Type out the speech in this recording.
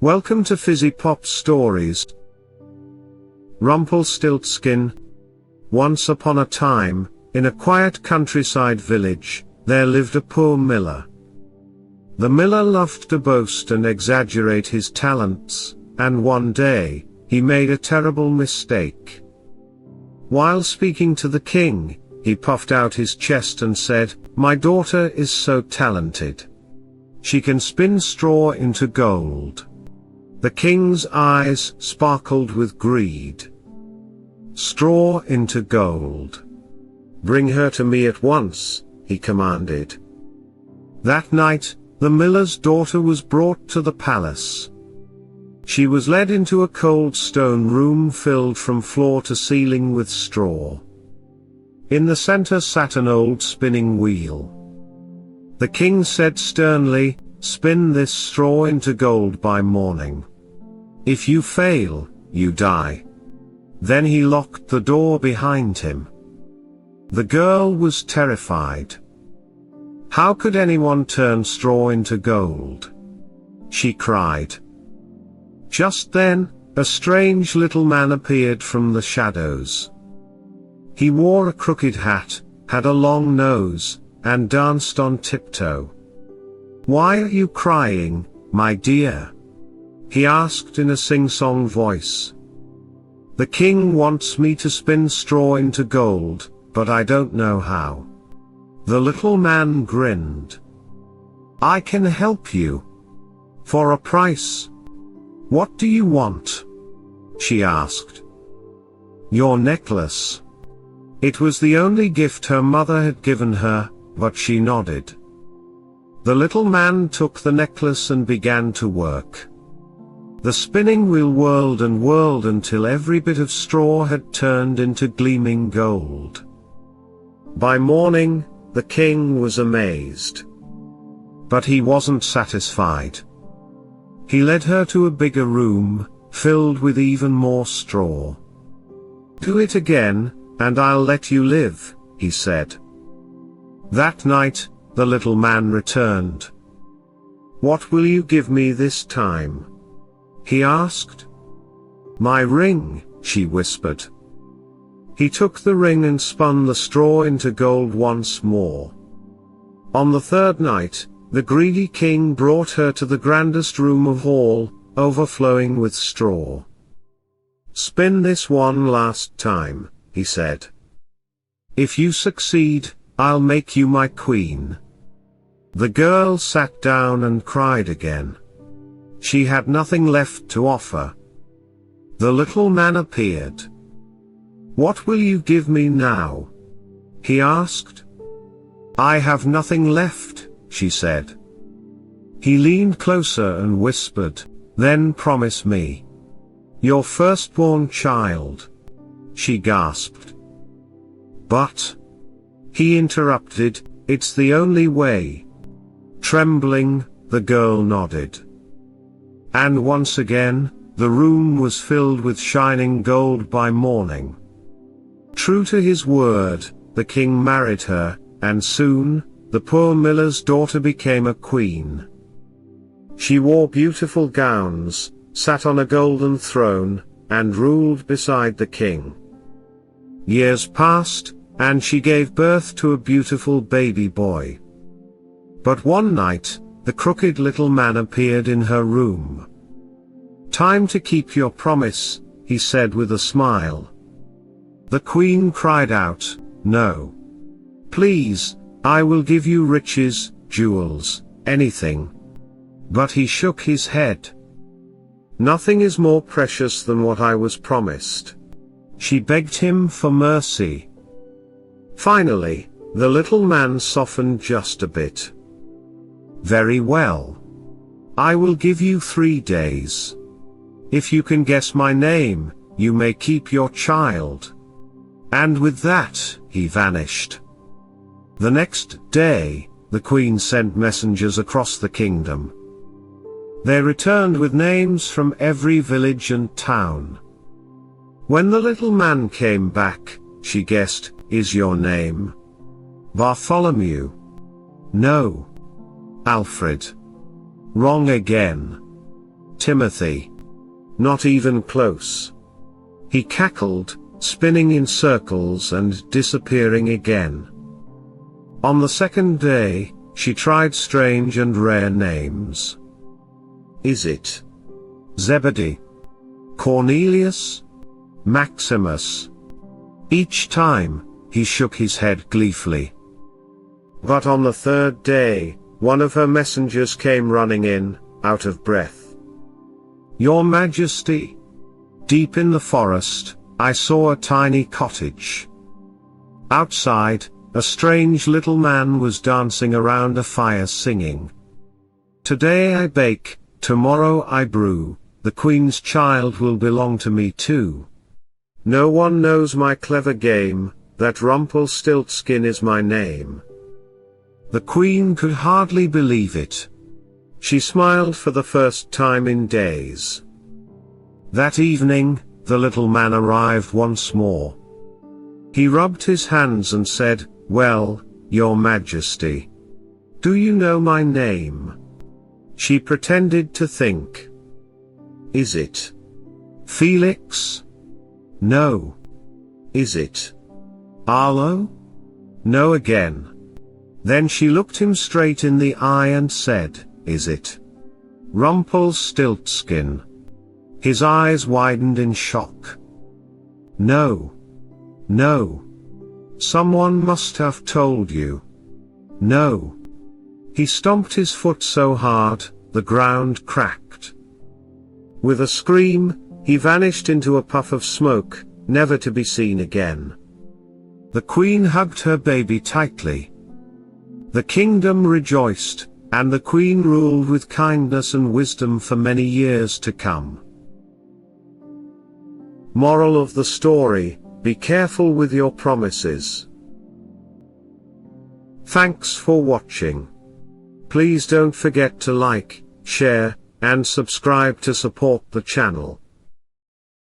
Welcome to Fizzy Pop Stories. Rumpelstiltskin. Once upon a time, in a quiet countryside village, there lived a poor miller. The miller loved to boast and exaggerate his talents, and one day, he made a terrible mistake. While speaking to the king, he puffed out his chest and said, "My daughter is so talented. She can spin straw into gold." The king's eyes sparkled with greed. "Straw into gold. Bring her to me at once," he commanded. That night, the miller's daughter was brought to the palace. She was led into a cold stone room filled from floor to ceiling with straw. In the center sat an old spinning wheel. The king said sternly, "Spin this straw into gold by morning. If you fail, you die." Then he locked the door behind him. The girl was terrified. How could anyone turn straw into gold? She cried. Just then, a strange little man appeared from the shadows. He wore a crooked hat, had a long nose, and danced on tiptoe. "Why are you crying, my dear?" he asked in a sing-song voice. "The king wants me to spin straw into gold, but I don't know how." The little man grinned. "I can help you. For a price." "What do you want?" she asked. "Your necklace." It was the only gift her mother had given her, but she nodded. The little man took the necklace and began to work. The spinning wheel whirled and whirled until every bit of straw had turned into gleaming gold. By morning, the king was amazed. But he wasn't satisfied. He led her to a bigger room, filled with even more straw. "Do it again, and I'll let you live," he said. That night, the little man returned. "What will you give me this time?" he asked. "My ring," she whispered. He took the ring and spun the straw into gold once more. On the third night, the greedy king brought her to the grandest room of all, overflowing with straw. "Spin this one last time," he said. "If you succeed, I'll make you my queen." The girl sat down and cried again. She had nothing left to offer. The little man appeared. "What will you give me now?" he asked. "I have nothing left," she said. He leaned closer and whispered, "Then promise me." "Your firstborn child," she gasped. "But," he interrupted, "it's the only way." Trembling, the girl nodded. And once again, the room was filled with shining gold by morning. True to his word, the king married her, and soon, the poor miller's daughter became a queen. She wore beautiful gowns, sat on a golden throne, and ruled beside the king. Years passed, and she gave birth to a beautiful baby boy. But one night, the crooked little man appeared in her room. "Time to keep your promise," he said with a smile. The queen cried out, "No. Please, I will give you riches, jewels, anything." But he shook his head. "Nothing is more precious than what I was promised." She begged him for mercy. Finally, the little man softened just a bit. "Very well. I will give you 3 days. If you can guess my name, you may keep your child." And with that, he vanished. The next day, the queen sent messengers across the kingdom. They returned with names from every village and town. When the little man came back, she guessed, "Is your name Bartholomew?" "No. Alfred." "Wrong again. Timothy. Not even close. He cackled, spinning in circles and disappearing again. On the second day, she tried strange and rare names. Is it Zebedee? Cornelius? Maximus? Each time, he shook his head gleefully. But on the third day, one of her messengers came running in, out of breath. Your Majesty, deep in the forest, I saw a tiny cottage. Outside, a strange little man was dancing around a fire singing. Today I bake, tomorrow I brew, the Queen's child will belong to me too. No one knows my clever game, that Rumpelstiltskin is my name. The Queen could hardly believe it. She smiled for the first time in days. That evening, the little man arrived once more. He rubbed his hands and said, Well, Your Majesty. Do you know my name? She pretended to think. Is it Felix? No. Is it Arlo? No again. Then she looked him straight in the eye and said, Is it Rumpelstiltskin? His eyes widened in shock. No. No. Someone must have told you. No. He stomped his foot so hard, the ground cracked. With a scream, he vanished into a puff of smoke, never to be seen again. The Queen hugged her baby tightly. The kingdom rejoiced, and the Queen ruled with kindness and wisdom for many years to come. Moral of the story: be careful with your promises. Thanks for watching. Please don't forget to like, share, and subscribe to support the channel.